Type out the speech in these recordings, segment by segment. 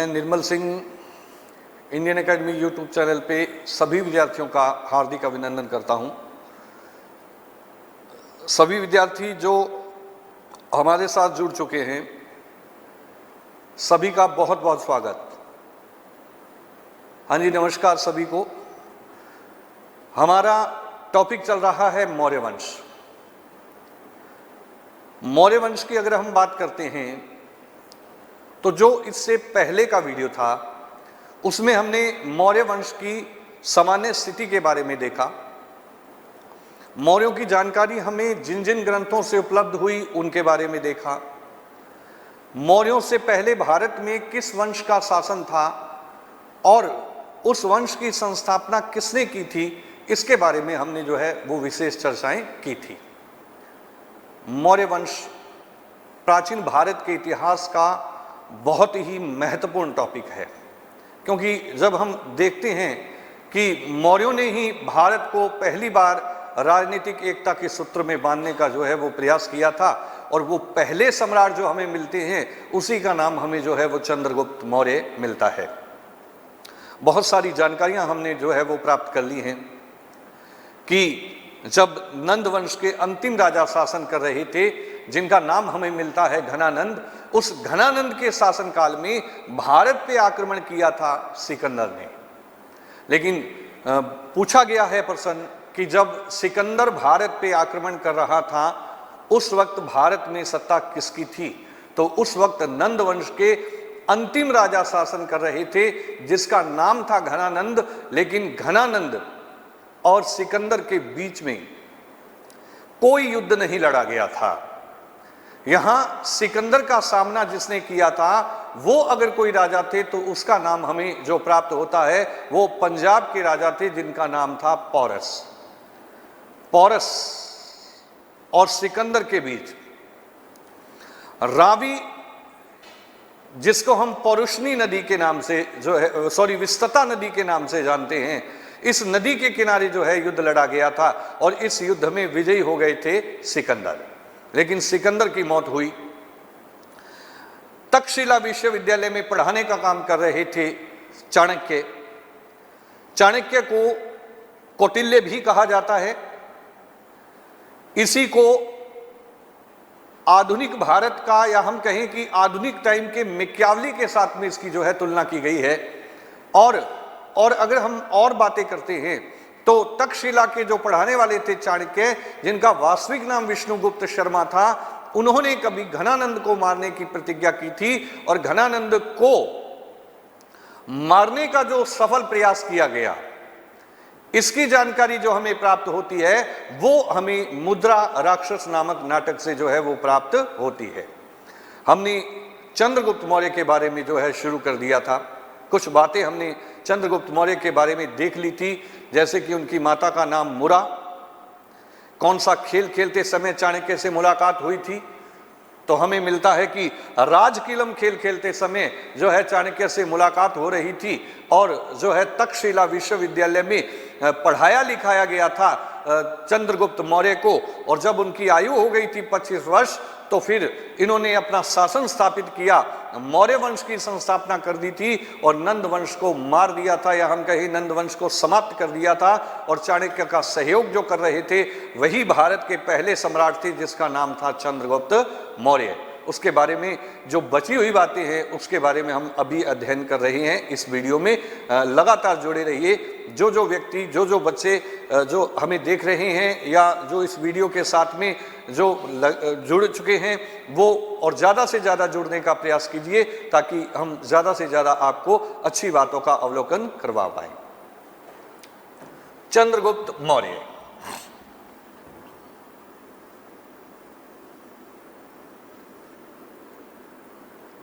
मैं Nirmal Singh Indian academy YouTube channel पे सभी विद्यार्थियों का हार्दिक अभिनंदन करता हूं। सभी विद्यार्थी जो हमारे साथ जुड़ चुके हैं, सभी का बहुत बहुत स्वागत। हाँ जी, नमस्कार सभी को। हमारा टॉपिक चल रहा है मौर्य वंश। मौर्य वंश की अगर हम बात करते हैं तो जो इससे पहले का वीडियो था उसमें हमने मौर्य वंश की सामान्य स्थिति के बारे में देखा। मौर्यों की जानकारी हमें जिन जिन ग्रंथों से उपलब्ध हुई उनके बारे में देखा। मौर्यों से पहले भारत में किस वंश का शासन था और उस वंश की संस्थापना किसने की थी, इसके बारे में हमने जो है वो विशेष चर्चाएं की थी। मौर्य वंश प्राचीन भारत के इतिहास का बहुत ही महत्वपूर्ण टॉपिक है, क्योंकि जब हम देखते हैं कि मौर्यों ने ही भारत को पहली बार राजनीतिक एकता के सूत्र में बांधने का जो है वो प्रयास किया था, और वो पहले सम्राट जो हमें मिलते हैं उसी का नाम हमें जो है वो चंद्रगुप्त मौर्य मिलता है। बहुत सारी जानकारियां हमने जो है वो प्राप्त कर ली हैं कि जब नंद वंश के अंतिम राजा शासन कर रहे थे, जिनका नाम हमें मिलता है घनानंद, उस घनानंद के शासनकाल में भारत पे आक्रमण किया था सिकंदर ने। लेकिन पूछा गया है प्रश्न कि जब सिकंदर भारत पे आक्रमण कर रहा था उस वक्त भारत में सत्ता किसकी थी? तो उस वक्त नंद वंश के अंतिम राजा शासन कर रहे थे जिसका नाम था घनानंद। लेकिन घनानंद और सिकंदर के बीच में कोई युद्ध नहीं लड़ा गया था। यहां सिकंदर का सामना जिसने किया था वो अगर कोई राजा थे तो उसका नाम हमें जो प्राप्त होता है वो पंजाब के राजा थे जिनका नाम था पौरस। पौरस और सिकंदर के बीच रावी, जिसको हम पौरुषनी नदी के नाम से जो है विस्तता नदी के नाम से जानते हैं, इस नदी के किनारे जो है युद्ध लड़ा गया था और इस युद्ध में विजयी हो गए थे सिकंदर। लेकिन सिकंदर की मौत हुई। तक्षशिला विश्वविद्यालय में पढ़ाने का काम कर रहे थे चाणक्य। चाणक्य को कौटिल्य भी कहा जाता है। इसी को आधुनिक भारत का, या हम कहें कि आधुनिक टाइम के मैकियावली के साथ में इसकी जो है तुलना की गई है। और अगर हम और बातें करते हैं तो तक्षशिला के जो पढ़ाने वाले थे चाणक्य, जिनका वास्तविक नाम विष्णुगुप्त शर्मा था, उन्होंने कभी घनानंद को मारने की प्रतिज्ञा की थी और घनानंद को मारने का जो सफल प्रयास किया गया, इसकी जानकारी जो हमें प्राप्त होती है वो हमें मुद्रा राक्षस नामक नाटक से जो है वो प्राप्त होती है। हमने चंद्रगुप्त मौर्य के बारे में जो है शुरू कर दिया था। कुछ बातें हमने चंद्रगुप्त मौर्य के बारे में देख ली थी, जैसे कि उनकी माता का नाम मुरा, कौन सा खेल खेलते समय चाणक्य से मुलाकात हुई थी, तो हमें मिलता है कि राजकिलम खेल खेलते समय जो है चाणक्य से मुलाकात हो रही थी और जो है तक्षशिला विश्वविद्यालय में पढ़ाया लिखाया गया था चंद्रगुप्त मौर्य को। और जब उनकी आयु हो गई थी 25 वर्ष तो फिर इन्होंने अपना शासन स्थापित किया, मौर्य वंश की संस्थापना कर दी थी और नंद वंश को मार दिया था, या हम कहें नंद वंश को समाप्त कर दिया था। और चाणक्य का सहयोग जो कर रहे थे वही भारत के पहले सम्राट थे जिसका नाम था चंद्रगुप्त मौर्य। उसके बारे में जो बची हुई बातें हैं उसके बारे में हम अभी अध्ययन कर रहे हैं। इस वीडियो में लगातार जुड़े रहिए। जो व्यक्ति जो बच्चे जो हमें देख रहे हैं या जो इस वीडियो के साथ में जो जुड़ चुके हैं वो और ज़्यादा से ज़्यादा जुड़ने का प्रयास कीजिए ताकि हम ज़्यादा से ज़्यादा आपको अच्छी बातों का अवलोकन करवा पाएं। चंद्रगुप्त मौर्य।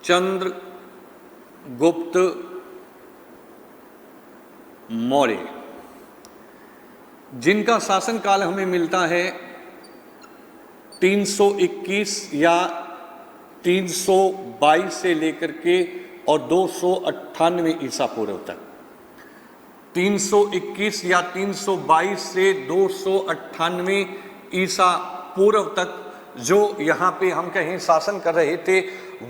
चंद्रगुप्त मौर्य, जिनका शासनकाल हमें मिलता है 321 या 322 से लेकर के और 298 ईसा पूर्व तक। 321 या 322 से 298 ईसा पूर्व तक जो यहाँ पे हम कहें शासन कर रहे थे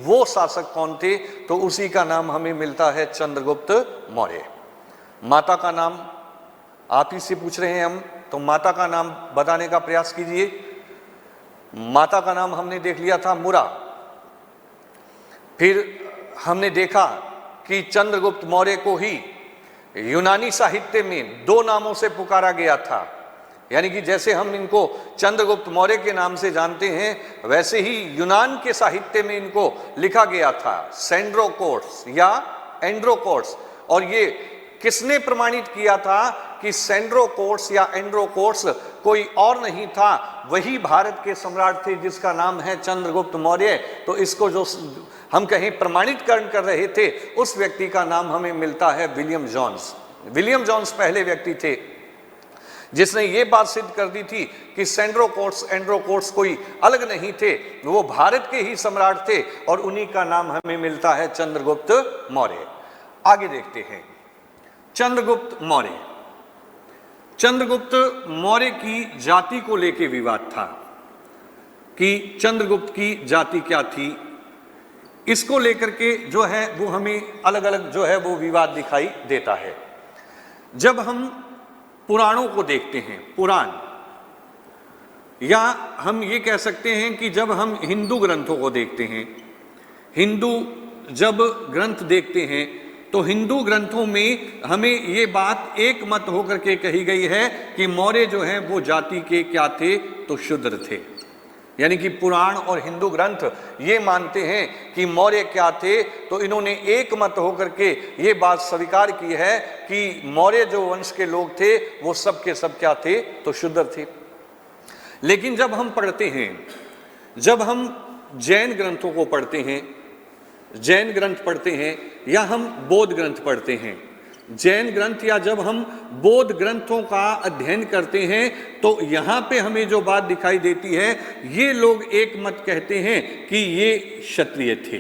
वो शासक कौन थे, तो उसी का नाम हमें मिलता है चंद्रगुप्त मौर्य। माता का नाम आप ही से पूछ रहे हैं हम, तो माता का नाम बताने का प्रयास कीजिए। माता का नाम हमने देख लिया था मुरा। फिर हमने देखा कि चंद्रगुप्त मौर्य को ही यूनानी साहित्य में दो नामों से पुकारा गया था, यानी कि जैसे हम इनको चंद्रगुप्त मौर्य के नाम से जानते हैं, वैसे ही यूनान के साहित्य में इनको लिखा गया था सेंड्रोकोर्स या एंड्रोकोर्स। और ये किसने प्रमाणित किया था कि सेंड्रोकोर्स या एंड्रोकोर्स कोई और नहीं था, वही भारत के सम्राट थे जिसका नाम है चंद्रगुप्त मौर्य। तो इसको जो हम कहीं प्रमाणितकरण कर रहे थे, उस व्यक्ति का नाम हमें मिलता है विलियम जोन्स। विलियम जोन्स पहले व्यक्ति थे जिसने ये बात सिद्ध कर दी थी कि सेंड्रोकोर्स एंड्रोकोर्स कोई अलग नहीं थे, वो भारत के ही सम्राट थे, और उन्हीं का नाम हमें मिलता है चंद्रगुप्त मौर्य। आगे देखते हैं चंद्रगुप्त मौर्य। चंद्रगुप्त मौर्य की जाति को लेकर विवाद था कि चंद्रगुप्त की जाति क्या थी। इसको लेकर के जो है वो हमें अलग अलग जो है वो विवाद दिखाई देता है। जब हम पुराणों को देखते हैं, पुराण, या हम ये कह सकते हैं कि जब हम हिंदू ग्रंथों को देखते हैं, हिंदू जब ग्रंथ देखते हैं, तो हिंदू ग्रंथों में हमें ये बात एक मत होकर के कही गई है कि मौर्य जो हैं वो जाति के क्या थे, तो शूद्र थे। यानी कि पुराण और हिंदू ग्रंथ ये मानते हैं कि मौर्य क्या थे, तो इन्होंने एक मत होकर के ये बात स्वीकार की है कि मौर्य जो वंश के लोग थे वो सब के सब क्या थे, तो शूद्र थे। लेकिन जब हम पढ़ते हैं, जब हम जैन ग्रंथों को पढ़ते हैं, जैन ग्रंथ पढ़ते हैं या हम बौद्ध ग्रंथ पढ़ते हैं, जैन ग्रंथ या जब हम बौद्ध ग्रंथों का अध्ययन करते हैं, तो यहाँ पे हमें जो बात दिखाई देती है, ये लोग एक मत कहते हैं कि ये क्षत्रिय थे।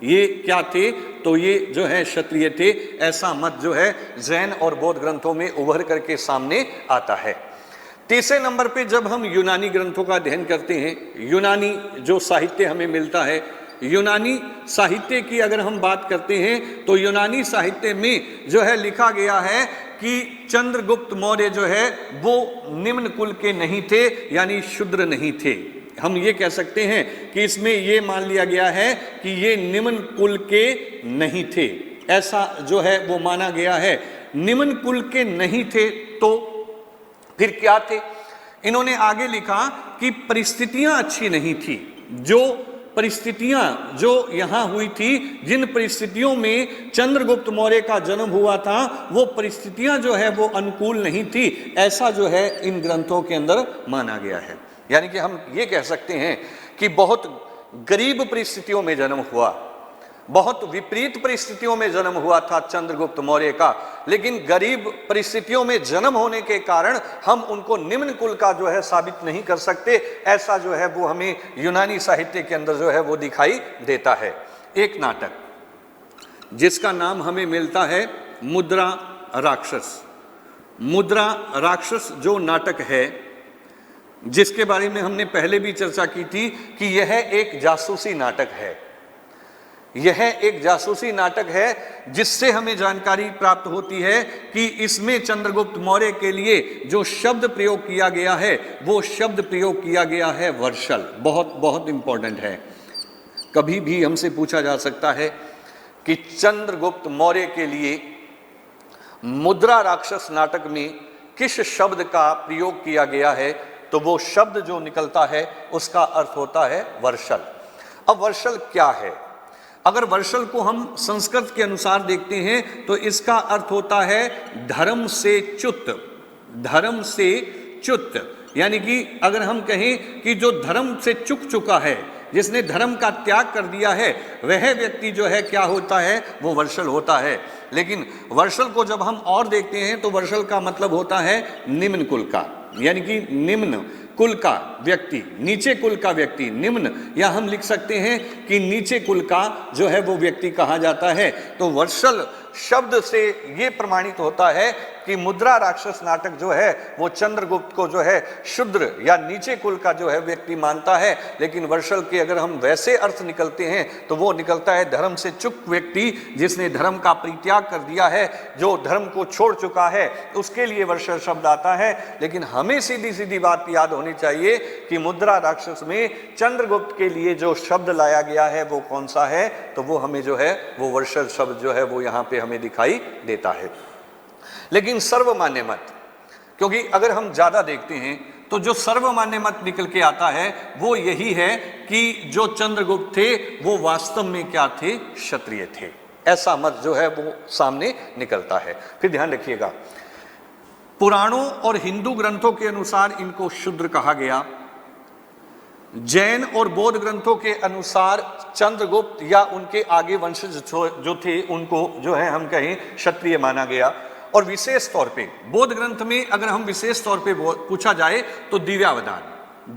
ये क्या थे, तो ये जो है क्षत्रिय थे। ऐसा मत जो है जैन और बौद्ध ग्रंथों में उभर करके सामने आता है। तीसरे नंबर पे जब हम यूनानी ग्रंथों का अध्ययन करते हैं, यूनानी जो साहित्य हमें मिलता है, यूनानी साहित्य की अगर हम बात करते हैं, तो यूनानी साहित्य में जो है लिखा गया है कि चंद्रगुप्त मौर्य जो है वो निम्न कुल के नहीं थे, यानी शूद्र नहीं थे। हम ये कह सकते हैं कि इसमें ये मान लिया गया है कि ये निम्न कुल के नहीं थे, ऐसा जो है वो माना गया है। निम्न कुल के नहीं थे तो फिर क्या थे? इन्होंने आगे लिखा कि परिस्थितियां अच्छी नहीं थी। जो परिस्थितियां जो यहाँ हुई थी, जिन परिस्थितियों में चंद्रगुप्त मौर्य का जन्म हुआ था, वो परिस्थितियां जो है वो अनुकूल नहीं थी, ऐसा जो है इन ग्रंथों के अंदर माना गया है। यानी कि हम ये कह सकते हैं कि बहुत गरीब परिस्थितियों में जन्म हुआ, बहुत विपरीत परिस्थितियों में जन्म हुआ था चंद्रगुप्त मौर्य का, लेकिन गरीब परिस्थितियों में जन्म होने के कारण हम उनको निम्न कुल का जो है साबित नहीं कर सकते। ऐसा जो है वो हमें यूनानी साहित्य के अंदर जो है वो दिखाई देता है। एक नाटक जिसका नाम हमें मिलता है मुद्रा राक्षस। मुद्रा राक्षस जो नाटक है, जिसके बारे में हमने पहले भी चर्चा की थी कि यह एक जासूसी नाटक है। यह एक जासूसी नाटक है जिससे हमें जानकारी प्राप्त होती है कि इसमें चंद्रगुप्त मौर्य के लिए जो शब्द प्रयोग किया गया है, वो शब्द प्रयोग किया गया है वर्षल। बहुत बहुत इंपॉर्टेंट है। कभी भी हमसे पूछा जा सकता है कि चंद्रगुप्त मौर्य के लिए मुद्रा राक्षस नाटक में किस शब्द का प्रयोग किया गया है, तो वो शब्द जो निकलता है उसका अर्थ होता है वर्षल। अब वर्षल क्या है? अगर वर्षल को हम संस्कृत के अनुसार देखते हैं तो इसका अर्थ होता है धर्म से च्युत। धर्म से च्युत यानी कि अगर हम कहें कि जो धर्म से चूक चुका है, जिसने धर्म का त्याग कर दिया है, वह व्यक्ति जो है क्या होता है, वो वर्षल होता है। लेकिन वर्षल को जब हम और देखते हैं तो वर्षल का मतलब होता है निम्न कुल का, यानी कि निम्न कुल का व्यक्ति, नीचे कुल का व्यक्ति, निम्न, या हम लिख सकते हैं कि नीचे कुल का जो है वो व्यक्ति कहा जाता है। तो वर्षल शब्द से ये प्रमाणित होता है कि मुद्रा राक्षस नाटक जो है वो चंद्रगुप्त को जो है शूद्र या नीचे कुल का जो है व्यक्ति मानता है, लेकिन वर्षल के अगर हम वैसे अर्थ निकलते हैं तो वो निकलता है धर्म से चूक व्यक्ति, जिसने धर्म का परित्याग कर दिया है, जो धर्म को छोड़ चुका है, उसके लिए वर्षल शब्द आता है। लेकिन हमें सीधी सीधी बात याद होनी चाहिए कि मुद्रा राक्षस में चंद्रगुप्त के लिए जो शब्द लाया गया है वो कौन सा है, तो वो हमें जो है वो वर्षल शब्द जो है वो यहां पे हमें दिखाई देता है। लेकिन सर्वमान्य मत, क्योंकि अगर हम ज्यादा देखते हैं तो जो सर्वमान्य मत निकल के आता है वो यही है कि जो चंद्रगुप्त थे वो वास्तव में क्या थे, क्षत्रिय थे। ऐसा मत जो है वो सामने निकलता है। फिर ध्यान रखिएगा, पुराणों और हिंदू ग्रंथों के अनुसार इनको शूद्र कहा गया, जैन और बौद्ध ग्रंथों के अनुसार चंद्रगुप्त या उनके आगे वंशज जो थे उनको जो है हम कहें क्षत्रिय माना गया। और विशेष तौर पे बौद्ध ग्रंथ में अगर हम विशेष तौर पे पूछा जाए तो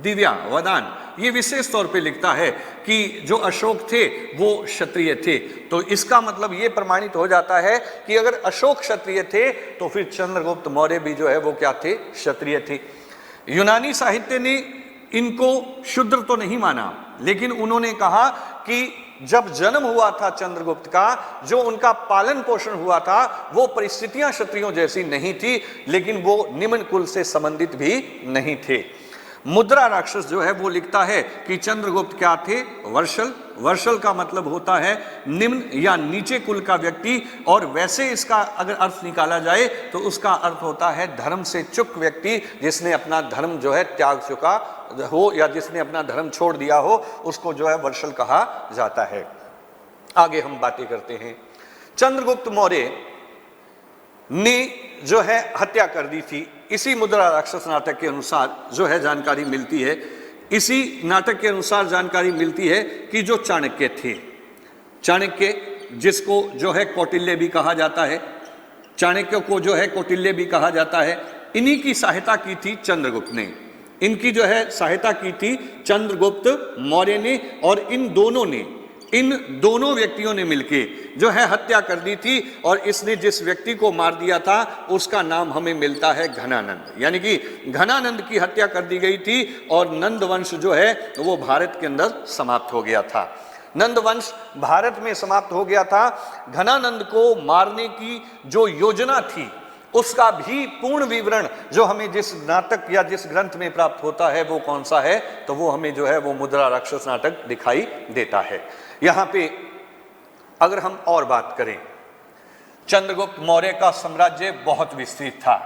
दिव्यावदान ये विशेष तौर पे लिखता है कि जो अशोक थे वो क्षत्रिय थे। तो इसका मतलब ये प्रमाणित हो जाता है कि अगर अशोक क्षत्रिय थे तो फिर चंद्रगुप्त मौर्य भी जो है वो क्या थे, क्षत्रिय थे। यूनानी साहित्य ने इनको शूद्र तो नहीं माना, लेकिन उन्होंने कहा कि जब जन्म हुआ था चंद्रगुप्त का, जो उनका पालन पोषण हुआ था वो परिस्थितियां क्षत्रियों जैसी नहीं थी, लेकिन वो निम्न कुल से संबंधित भी नहीं थे। मुद्रा राक्षस जो है वो लिखता है कि चंद्रगुप्त क्या थे, वर्षल। वर्षल का मतलब होता है निम्न या नीचे कुल का व्यक्ति, और वैसे इसका अगर अर्थ निकाला जाए तो उसका अर्थ होता है धर्म से चूक व्यक्ति, जिसने अपना धर्म जो है त्याग चुका हो या जिसने अपना धर्म छोड़ दिया हो, उसको जो है वर्षल कहा जाता है। आगे हम बातें करते हैं। चंद्रगुप्त मौर्य ने जो है हत्या कर दी थी, इसी मुद्रा राक्षस नाटक के अनुसार जो है जानकारी मिलती है। इसी नाटक के अनुसार जानकारी मिलती है कि जो चाणक्य थे, चाणक्य जिसको जो है कौटिल्य भी कहा जाता है, चाणक्य को जो है कौटिल्य भी कहा जाता है, इन्हीं की सहायता की थी चंद्रगुप्त ने। इनकी जो है सहायता की थी चंद्रगुप्त मौर्य ने, और इन दोनों व्यक्तियों ने मिलके जो है हत्या कर दी थी। और इसने जिस व्यक्ति को मार दिया था उसका नाम हमें मिलता है घनानंद, यानी कि घनानंद की हत्या कर दी गई थी और नंद वंश जो है वो भारत के अंदर समाप्त हो गया था। नंद वंश भारत में समाप्त हो गया था। घनानंद को मारने की जो योजना थी उसका भी पूर्ण विवरण जो हमें जिस नाटक या जिस ग्रंथ में प्राप्त होता है वो कौन सा है, तो वो हमें जो है वो मुद्रा राक्षस नाटक दिखाई देता है। यहां पे अगर हम और बात करें, चंद्रगुप्त मौर्य का साम्राज्य बहुत विस्तृत था।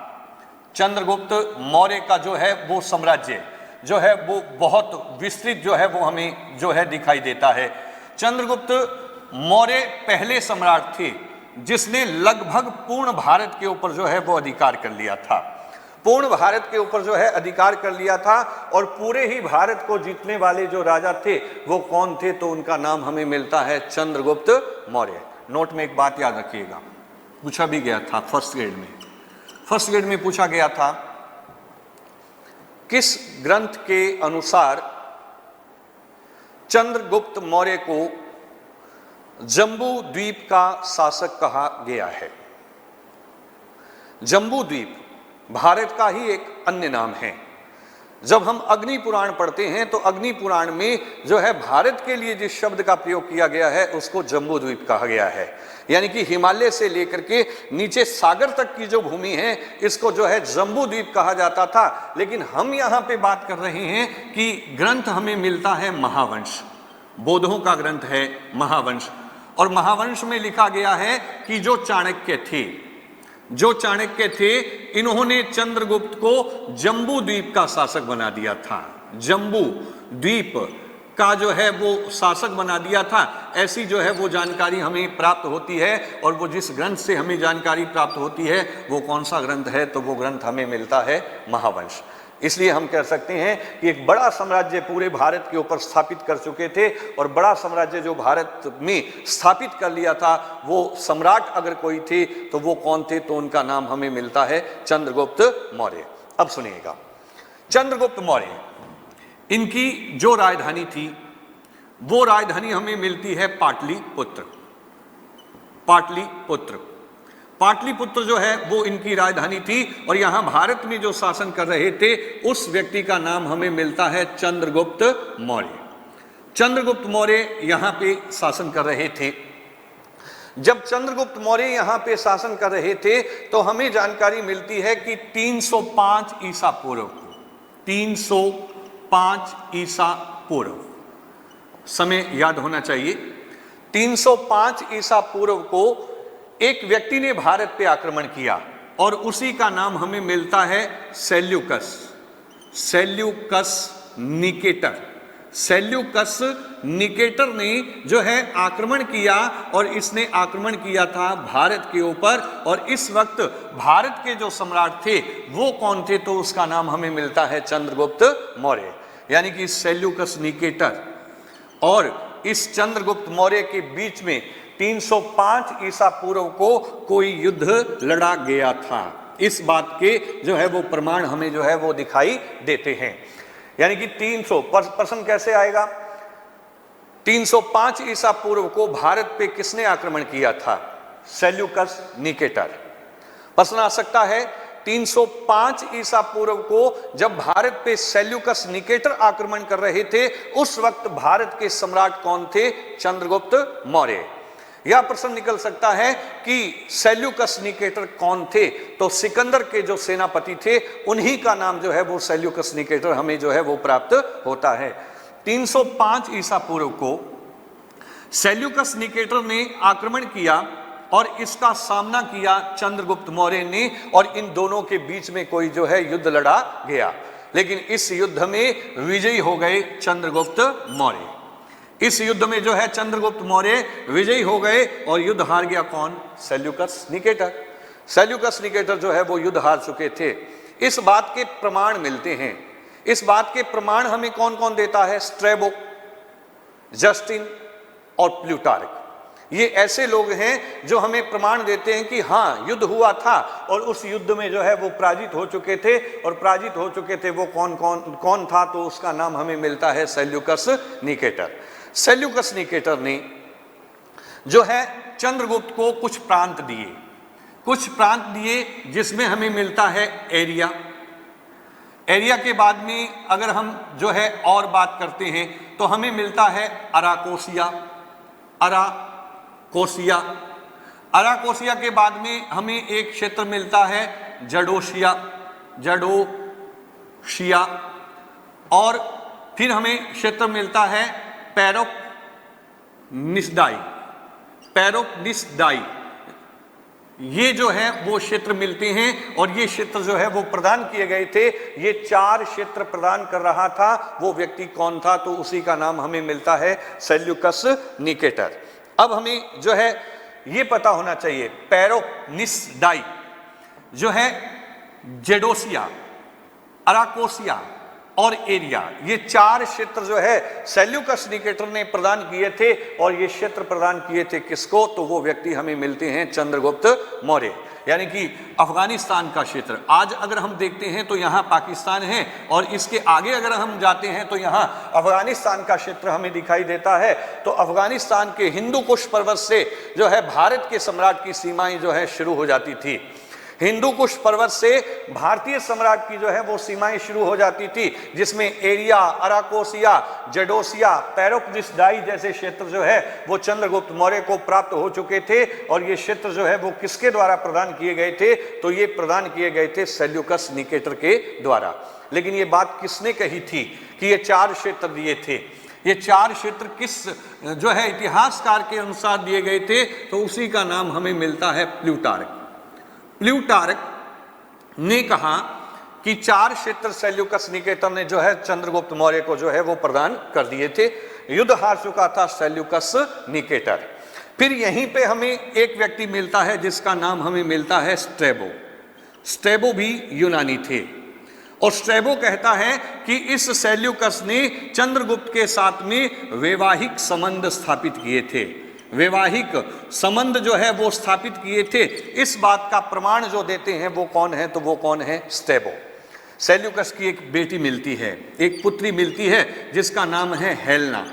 चंद्रगुप्त मौर्य का जो है वो साम्राज्य जो है वो बहुत विस्तृत जो है वो हमें जो है दिखाई देता है। चंद्रगुप्त मौर्य पहले सम्राट थे जिसने लगभग पूर्ण भारत के ऊपर जो है वो अधिकार कर लिया था, पूर्ण भारत के ऊपर जो है अधिकार कर लिया था। और पूरे ही भारत को जीतने वाले जो राजा थे वो कौन थे, तो उनका नाम हमें मिलता है चंद्रगुप्त मौर्य। नोट में एक बात याद रखिएगा, पूछा भी गया था फर्स्ट ग्रेड में पूछा गया था, किस ग्रंथ के अनुसार चंद्रगुप्त मौर्य को जम्बू द्वीप का शासक कहा गया है। जम्बू द्वीप भारत का ही एक अन्य नाम है। जब हम अग्नि पुराण पढ़ते हैं तो अग्नि पुराण में जो है भारत के लिए जिस शब्द का प्रयोग किया गया है उसको जम्बू द्वीप कहा गया है, यानी कि हिमालय से लेकर के नीचे सागर तक की जो भूमि है इसको जो है जम्बू द्वीप कहा जाता था। लेकिन हम यहाँ पे बात कर रहे हैं कि ग्रंथ हमें मिलता है महावंश, बौद्धों का ग्रंथ है महावंश, और महावंश में लिखा गया है कि जो चाणक्य थे इन्होंने चंद्रगुप्त को जम्बू द्वीप का शासक बना दिया था, जम्बू द्वीप का जो है वो शासक बना दिया था। ऐसी जो है वो जानकारी हमें प्राप्त होती है, और वो जिस ग्रंथ से हमें जानकारी प्राप्त होती है वो कौन सा ग्रंथ है, तो वो ग्रंथ हमें मिलता है महावंश। इसलिए हम कह सकते हैं कि एक बड़ा साम्राज्य पूरे भारत के ऊपर स्थापित कर चुके थे, और बड़ा साम्राज्य जो भारत में स्थापित कर लिया था वो सम्राट अगर कोई थे तो वो कौन थे, तो उनका नाम हमें मिलता है चंद्रगुप्त मौर्य। अब सुनिएगा, चंद्रगुप्त मौर्य इनकी जो राजधानी थी वो राजधानी हमें मिलती है पाटलिपुत्र। पाटलिपुत्र जो है वो इनकी राजधानी थी और यहां भारत में जो शासन कर रहे थे उस व्यक्ति का नाम हमें मिलता है चंद्रगुप्त मौर्य। चंद्रगुप्त मौर्य यहां पे शासन कर रहे थे। जब चंद्रगुप्त मौर्य यहां पे शासन कर रहे थे तो हमें जानकारी मिलती है कि 305 ईसा पूर्व, 305 ईसा पूर्व, समय याद होना चाहिए, 305 ईसा पूर्व को एक व्यक्ति ने भारत पे आक्रमण किया और उसी का नाम हमें मिलता है Seleucus, Seleucus Nicator. Seleucus Nicator ने जो है आक्रमण किया और इसने आक्रमण किया था भारत के ऊपर और इस वक्त भारत के जो सम्राट थे वो कौन थे, तो उसका नाम हमें मिलता है चंद्रगुप्त मौर्य, यानी कि सेल्यूकस निकेटर। और इस चंद्रगुप्त मौर्य के बीच में 305 ईसा पूर्व को कोई युद्ध लड़ा गया था। इस बात के जो है वो प्रमाण हमें जो है वो दिखाई देते हैं। यानी कि 300 प्रश्न कैसे आएगा, 305 ईसा पूर्व को भारत पे किसने आक्रमण किया था, सेल्यूकस निकेटर। प्रश्न आ सकता है 305 ईसा पूर्व को जब भारत पे सेल्यूकस निकेटर आक्रमण कर रहे थे उस वक्त भारत के सम्राट कौन थे, चंद्रगुप्त मौर्य। यह प्रश्न निकल सकता है कि सेल्यूकस निकेटर कौन थे, तो सिकंदर के जो सेनापति थे उन्हीं का नाम जो है वो सेल्यूकस निकेटर हमें जो है वो प्राप्त होता है। 305 ईसा पूर्व को सेल्यूकस निकेटर ने आक्रमण किया और इसका सामना किया चंद्रगुप्त मौर्य ने और इन दोनों के बीच में कोई जो है युद्ध लड़ा गया, लेकिन इस युद्ध में विजयी हो गए चंद्रगुप्त मौर्य। इस युद्ध में जो है चंद्रगुप्त मौर्य विजयी हो गए और युद्ध हार गया कौन, सेल्यूकस निकेटर। सेल्यूकस निकेटर जो है वो युद्ध हार चुके थे। इस बात के प्रमाण मिलते हैं। इस बात के प्रमाण हमें कौन कौन देता है, स्ट्रैबो, जस्टिन और प्लूटार्क। ये ऐसे लोग हैं जो हमें प्रमाण देते हैं कि हाँ युद्ध हुआ था और उस युद्ध में जो है वो पराजित हो चुके थे और पराजित हो चुके थे वो कौन था, तो उसका नाम हमें मिलता है सेल्यूकस निकेटर। सेल्यूकस निकेटर ने जो है चंद्रगुप्त को कुछ प्रांत दिए, जिसमें हमें मिलता है एरिया। एरिया के बाद में अगर हम जो है और बात करते हैं तो हमें मिलता है अराकोसिया। अराकोसिया के बाद में हमें एक क्षेत्र मिलता है जडोशिया और फिर हमें क्षेत्र मिलता है पैरोपनिसडाई। ये जो है वो क्षेत्र मिलते हैं और ये क्षेत्र जो है वो प्रदान किए गए थे। ये 4 क्षेत्र प्रदान कर रहा था वो व्यक्ति कौन था, तो उसी का नाम हमें मिलता है सेल्यूकस निकेटर। अब हमें जो है ये पता होना चाहिए पैरोपनिसडाई जो है जेडोसिया, अराकोसिया और एरिया, ये 4 क्षेत्र जो है सेल्यूकस निकेटर ने प्रदान किए थे और ये क्षेत्र प्रदान किए थे किसको, तो वो व्यक्ति हमें मिलते हैं चंद्रगुप्त मौर्य, यानी कि अफगानिस्तान का क्षेत्र। आज अगर हम देखते हैं तो यहाँ पाकिस्तान है और इसके आगे अगर हम जाते हैं तो यहाँ अफगानिस्तान का क्षेत्र हमें दिखाई देता है। तो अफगानिस्तान के हिंदू कुश पर्वत से जो है भारत के सम्राट की सीमाएं जो है शुरू हो जाती थी। हिंदू कुश पर्वत से भारतीय सम्राट की जो है वो सीमाएं शुरू हो जाती थी, जिसमें एरिया, अराकोसिया, जडोसिया, पैरोपनिसडाई जैसे क्षेत्र जो है वो चंद्रगुप्त मौर्य को प्राप्त हो चुके थे। और ये क्षेत्र जो है वो किसके द्वारा प्रदान किए गए थे, तो ये प्रदान किए गए थे सेल्यूकस निकेटर के द्वारा। लेकिन ये बात किसने कही थी कि ये 4 क्षेत्र दिए थे, ये 4 क्षेत्र किस जो है इतिहासकार के अनुसार दिए गए थे, तो उसी का नाम हमें मिलता है प्लूटार्क। प्लूटार्क ने कहा कि 4 क्षेत्र सेल्यूकस निकेटर ने जो है चंद्रगुप्त मौर्य को जो है वो प्रदान कर दिए थे। युद्ध हार चुका था सेल्यूकस निकेटर। फिर यहीं पे हमें एक व्यक्ति मिलता है जिसका नाम हमें मिलता है स्ट्रैबो। स्ट्रैबो भी यूनानी थे और स्ट्रैबो कहता है कि इस सेल्यूकस ने चंद्रगुप्त के साथ में वैवाहिक संबंध स्थापित किए थे। वैवाहिक संबंध जो है वो स्थापित किए थे। इस बात का प्रमाण जो देते हैं वो कौन है, तो वो कौन है, स्ट्रैबो। सेल्यूकस की एक बेटी मिलती है, एक पुत्री मिलती है जिसका नाम है हेलेना।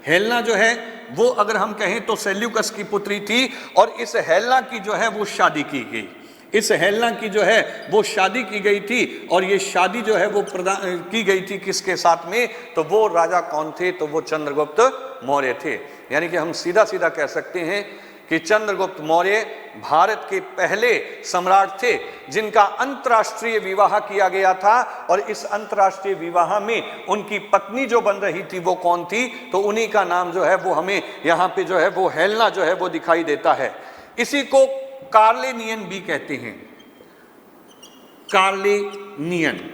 हेलेना जो है वो अगर हम कहें तो सेल्यूकस की पुत्री थी, और इस हेलेना की जो है वो शादी की गई। इस हेलेना की जो है वो शादी की गई थी, और ये शादी जो है वो प्रदान की गई थी किसके साथ में? तो वो राजा कौन थे? तो वो चंद्रगुप्त मौर्य थे। यानी कि हम सीधा सीधा कह सकते हैं कि चंद्रगुप्त मौर्य भारत के पहले सम्राट थे जिनका अंतर्राष्ट्रीय विवाह किया गया था, और इस अंतर्राष्ट्रीय विवाह में उनकी पत्नी जो बन रही थी वो कौन थी? तो उन्हीं का नाम जो है वो हमें यहाँ पे जो है वो हेलेना जो है वो दिखाई देता है। इसी को कार्लेनियन भी कहते हैं, कार्लेनियन,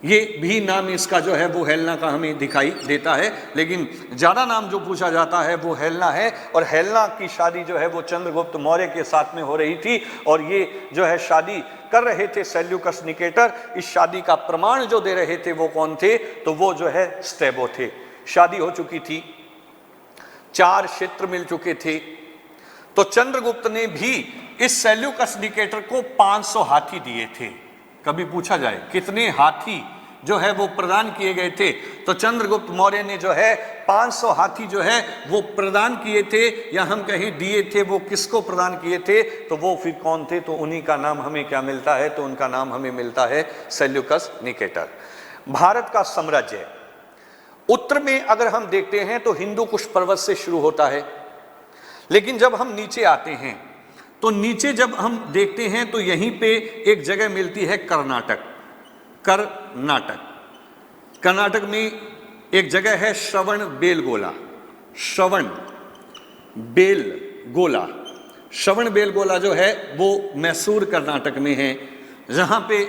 ये भी नाम इसका जो है वो हेलेना का हमें दिखाई देता है, लेकिन ज्यादा नाम जो पूछा जाता है वो हेलेना है। और हेलेना की शादी जो है वो चंद्रगुप्त मौर्य के साथ में हो रही थी, और ये जो है शादी कर रहे थे सेल्यूकस निकेटर। इस शादी का प्रमाण जो दे रहे थे वो कौन थे? तो वो जो है स्ट्रैबो थे। शादी हो चुकी थी, 4 क्षेत्र मिल चुके थे, तो चंद्रगुप्त ने भी इस सेल्यूकस निकेटर को 500 हाथी दिए थे। कभी पूछा जाए कितने हाथी जो है वो प्रदान किए गए थे, तो चंद्रगुप्त मौर्य ने जो है 500 हाथी जो है वो प्रदान किए थे, या हम कहीं दिए थे। वो किसको प्रदान किए थे? तो वो फिर कौन थे? तो उन्हीं का नाम हमें क्या मिलता है? तो उनका नाम हमें मिलता है सेल्यूकस निकेटर। भारत का साम्राज्य उत्तर में अगर हम देखते हैं तो हिंदू कुश पर्वत से शुरू होता है, लेकिन जब हम नीचे आते हैं तो नीचे जब हम देखते हैं तो यहीं पे एक जगह मिलती है कर्नाटक। कर्नाटक, कर्नाटक में एक जगह है श्रवण बेलगोला। श्रवण बेलगोला, श्रवण बेलगोला जो है वो मैसूर कर्नाटक में है, जहां पे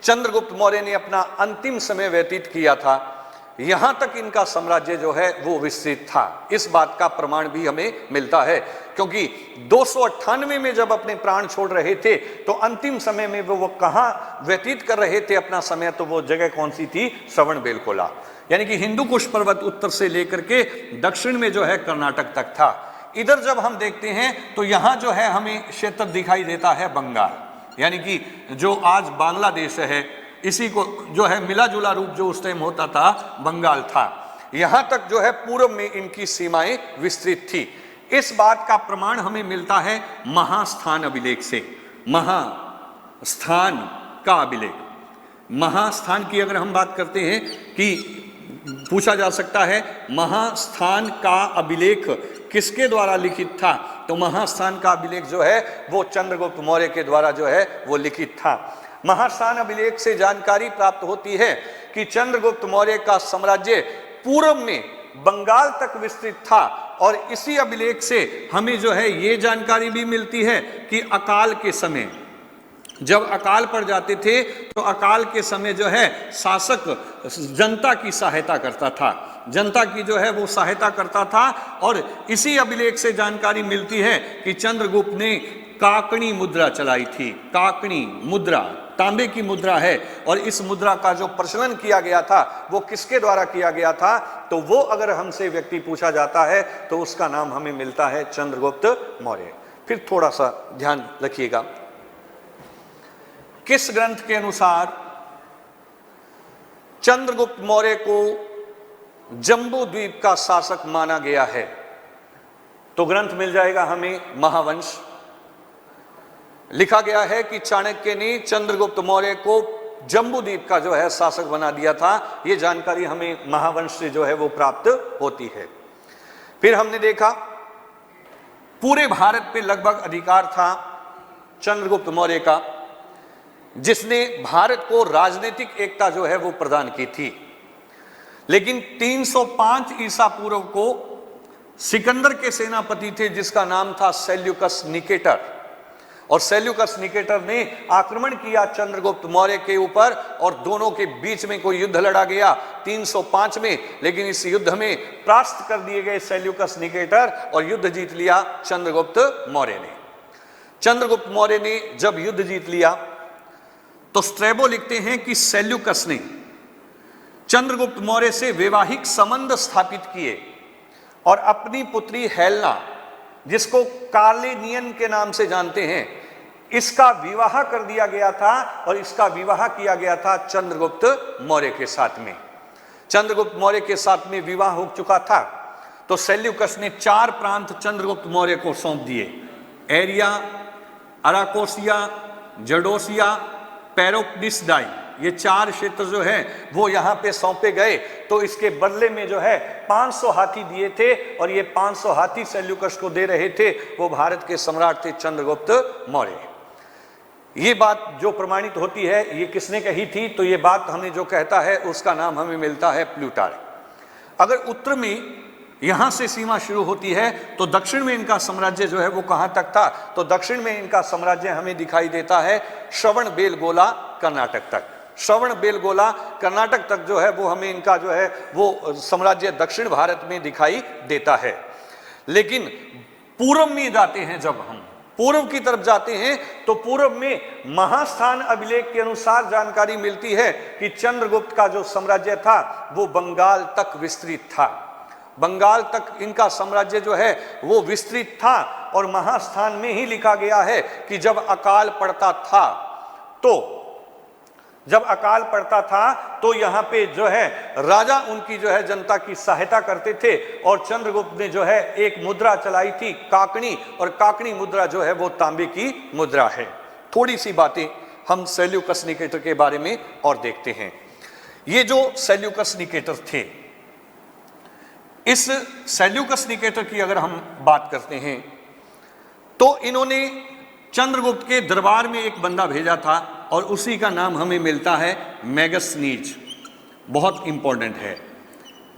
चंद्रगुप्त मौर्य ने अपना अंतिम समय व्यतीत किया था। यहां तक इनका साम्राज्य जो है वो विस्तृत था। इस बात का प्रमाण भी हमें मिलता है, क्योंकि 298 में जब अपने प्राण छोड़ रहे थे तो अंतिम समय में वो कहां व्यतीत कर रहे थे अपना समय? तो वो जगह कौन सी थी? श्रवण बेलगोला। यानी कि हिंदू कुश पर्वत उत्तर से लेकर के दक्षिण में जो है कर्नाटक तक था। इधर जब हम देखते हैं तो यहां जो है हमें क्षेत्र दिखाई देता है बंगाल, यानी कि जो आज बांग्लादेश है, इसी को जो है मिला जुला रूप जो उस टाइम होता था बंगाल था। यहां तक जो है पूर्व में इनकी सीमाएं विस्तृत थी। इस बात का प्रमाण हमें मिलता है महास्थान अभिलेख से। महास्थान का अभिलेख, महास्थान की अगर हम बात करते हैं कि पूछा जा सकता है महास्थान का अभिलेख किसके द्वारा लिखित था? तो महास्थान का अभिलेख जो है वो चंद्रगुप्त मौर्य के द्वारा जो है वो लिखित था। महास्थान अभिलेख से जानकारी प्राप्त होती है कि चंद्रगुप्त मौर्य का साम्राज्य पूर्व में बंगाल तक विस्तृत था, और इसी अभिलेख से हमें जो है ये जानकारी भी मिलती है कि अकाल के समय जब अकाल पड़ जाते थे तो अकाल के समय जो है शासक जनता की सहायता करता था, जनता की जो है वो सहायता करता था। और इसी अभिलेख से जानकारी मिलती है कि चंद्रगुप्त ने काकणी मुद्रा चलाई थी। काकणी मुद्रा तांबे की मुद्रा है, और इस मुद्रा का जो प्रचलन किया गया था वो किसके द्वारा किया गया था? तो वो अगर हमसे व्यक्ति पूछा जाता है तो उसका नाम हमें मिलता है चंद्रगुप्त मौर्य। फिर थोड़ा सा ध्यान रखिएगा, किस ग्रंथ के अनुसार चंद्रगुप्त मौर्य को जम्बू द्वीप का शासक माना गया है? तो ग्रंथ मिल जाएगा हमें महावंश। लिखा गया है कि चाणक्य ने चंद्रगुप्त मौर्य को जम्बू द्वीप का जो है शासक बना दिया था। यह जानकारी हमें महावंश से जो है वो प्राप्त होती है। फिर हमने देखा पूरे भारत पे लगभग अधिकार था चंद्रगुप्त मौर्य का, जिसने भारत को राजनीतिक एकता जो है वो प्रदान की थी। लेकिन 305 ईसा पूर्व को सिकंदर के सेनापति थे जिसका नाम था सेल्यूकस निकेटर, और सेल्यूकस निकेटर ने आक्रमण किया चंद्रगुप्त मौर्य के ऊपर, और दोनों के बीच में कोई युद्ध लड़ा गया 305 में। लेकिन इस युद्ध में परास्त कर दिए गए सेल्यूकस निकेटर, और युद्ध जीत लिया चंद्रगुप्त मौर्य ने। चंद्रगुप्त मौर्य ने जब युद्ध जीत लिया तो स्ट्रैबो लिखते हैं कि सेल्यूकस ने चंद्रगुप्त मौर्य से वैवाहिक संबंध स्थापित किए, और अपनी पुत्री हेलेना, जिसको कार्लेनियन के नाम से जानते हैं, इसका विवाह कर दिया गया था, और इसका विवाह किया गया था चंद्रगुप्त मौर्य के साथ में। चंद्रगुप्त मौर्य के साथ में विवाह हो चुका था, तो सेल्यूकस ने 4 प्रांत चंद्रगुप्त मौर्य को सौंप दिए। एरिया, अराकोसिया, जडोसिया, पेरोप्डिसडाई, ये 4 क्षेत्र जो है वो यहां पे सौंपे गए। तो इसके बदले में जो है 500 हाथी दिए थे और ये 500 हाथी सेल्यूकस को दे रहे थे। वो भारत के सम्राट थे चंद्रगुप्त मौर्य। ये बात जो प्रमाणित होती है ये किसने कही थी? तो ये बात हमें जो कहता है उसका नाम हमें मिलता है प्लूटार्क। अगर उत्तर में यहां से सीमा शुरू होती है तो दक्षिण में इनका साम्राज्य जो है वो कहां तक था? तो दक्षिण में इनका साम्राज्य हमें दिखाई देता है श्रवणबेलगोला कर्नाटक तक। श्रवणबेलगोला कर्नाटक तक जो है वो हमें इनका जो है वो साम्राज्य दक्षिण भारत में दिखाई देता है। लेकिन पूर्व में जाते हैं, जब हम पूर्व की तरफ जाते हैं तो पूर्व में महास्थान अभिलेख के अनुसार जानकारी मिलती है कि चंद्रगुप्त का जो साम्राज्य था वो बंगाल तक विस्तृत था। बंगाल तक इनका साम्राज्य जो है वो विस्तृत था। और महास्थान में ही लिखा गया है कि जब अकाल पड़ता था तो यहाँ पे जो है राजा उनकी जो है जनता की सहायता करते थे। और चंद्रगुप्त ने जो है एक मुद्रा चलाई थी काकणी, और काकणी मुद्रा जो है वो तांबे की मुद्रा है। थोड़ी सी बातें हम सेल्यूकस निकेटर के बारे में और देखते हैं। ये जो सेल्यूकस निकेटर थे, इस सेल्यूकस निकेटर की अगर हम बात करते हैं तो इन्होंने चंद्रगुप्त के दरबार में एक बंदा भेजा था और उसी का नाम हमें मिलता है मैगसनीज। बहुत इंपॉर्टेंट है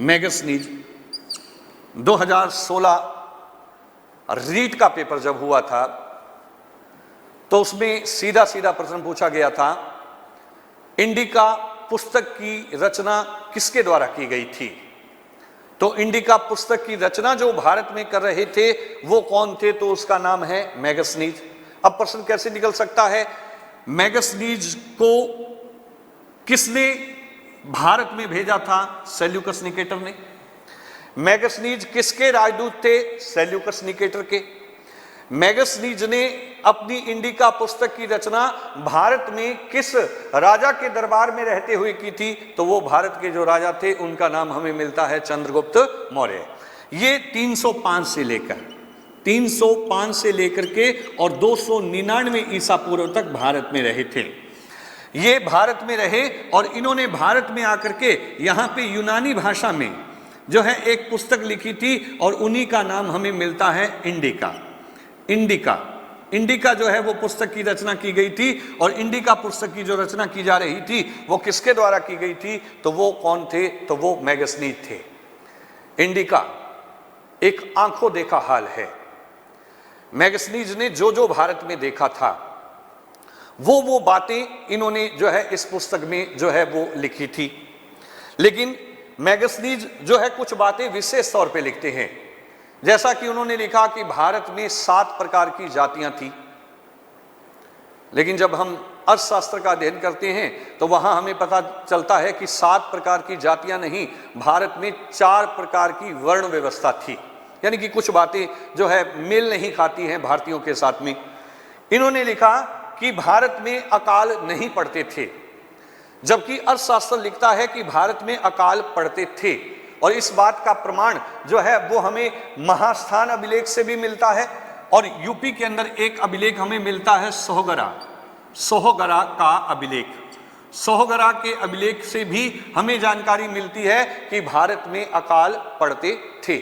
मैगसनीज। 2016 रीट का पेपर जब हुआ था तो उसमें सीधा सीधा प्रश्न पूछा गया था, इंडिका पुस्तक की रचना किसके द्वारा की गई थी? तो इंडिका पुस्तक की रचना जो भारत में कर रहे थे वो कौन थे? तो उसका नाम है मैगसनीज। अब प्रश्न कैसे निकल सकता है, मैगसनीज को किसने भारत में भेजा था? सेल्यूकस निकेटर ने। मैगसनीज किसके राजदूत थे? सेल्यूकस निकेटर के। मैगसनीज ने अपनी इंडिका पुस्तक की रचना भारत में किस राजा के दरबार में रहते हुए की थी? तो वो भारत के जो राजा थे उनका नाम हमें मिलता है चंद्रगुप्त मौर्य। ये 305 से लेकर के और 299 ईसा पूर्व तक भारत में रहे थे। ये भारत में रहे और इन्होंने भारत में आकर के यहाँ पे यूनानी भाषा में जो है एक पुस्तक लिखी थी और उन्हीं का नाम हमें मिलता है इंडिका जो है वो पुस्तक की रचना की गई थी। और इंडिका पुस्तक की जो रचना की जा रही थी वो किसके द्वारा की गई थी? तो वो कौन थे? तो वो मैगसनीज थे। इंडिका एक आंखों देखा हाल है। मैगसनीज ने जो जो भारत में देखा था वो बातें इन्होंने जो है इस पुस्तक में जो है वो लिखी थी। लेकिन मैगसनीज जो है कुछ बातें विशेष तौर पे लिखते हैं, जैसा कि उन्होंने लिखा कि भारत में 7 प्रकार की जातियां थी। लेकिन जब हम अर्थशास्त्र का अध्ययन करते हैं तो वहां हमें पता चलता है कि 7 प्रकार की जातियां नहीं, भारत में 4 प्रकार की वर्ण व्यवस्था थी। यानी कि कुछ बातें जो है मेल नहीं खाती हैं भारतीयों के साथ में। इन्होंने लिखा कि भारत में अकाल नहीं पड़ते थे, जबकि अर्थशास्त्र लिखता है कि भारत में अकाल पड़ते थे। और इस बात का प्रमाण जो है वो हमें महास्थान अभिलेख से भी मिलता है। और यूपी के अंदर एक अभिलेख हमें मिलता है सोहगरा का अभिलेख। सोहगरा के अभिलेख से भी हमें जानकारी मिलती है कि भारत में अकाल पड़ते थे।